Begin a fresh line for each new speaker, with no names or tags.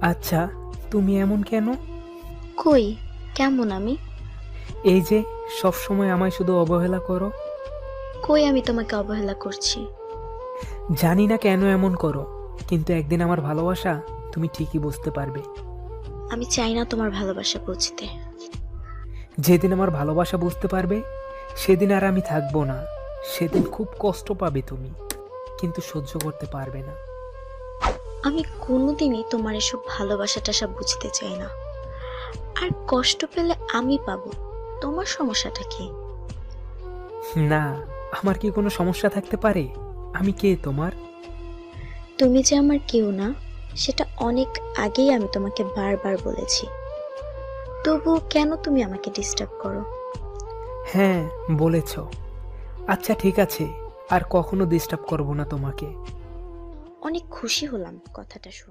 আচ্ছা, তুমি এমন কেন?
কই, কেমন আমি?
এই যে সব সময় আমায় শুধু অবহেলা করো।
কই আমি তোমাকে অবহেলা করছি?
জানি না কেন এমন করো, কিন্তু একদিন আমার ভালোবাসা তুমি ঠিকই বুঝতে পারবে।
আমি চাই না তোমার ভালোবাসা বুঝতে।
যেদিন আমার ভালোবাসা বুঝতে পারবে, সেদিন আর আমি থাকবো না। সেদিন খুব কষ্ট পাবে তুমি, কিন্তু সহ্য করতে পারবে না।
আমি কোনোদিনই তোমার এসব ভালোবাসা টাসা বুঝতে চাই না। আর কষ্ট পেলে আমি পাবো, তোমার সমস্যাটা কি?
না, আমার কি কোনো সমস্যা থাকতে পারে? আমি কে তোমার?
তুমি যে আমার কেউ না, সেটা অনেক আগেই আমি তোমাকে বারবার বলেছি। তবুও কেন তুমি আমাকে ডিস্টার্ব করো?
হ্যাঁ, বলেছ। আচ্ছা ঠিক আছে, আর কখনো ডিস্টার্ব করব না তোমাকে।
অনেক খুশি হলাম কথাটা শুনে।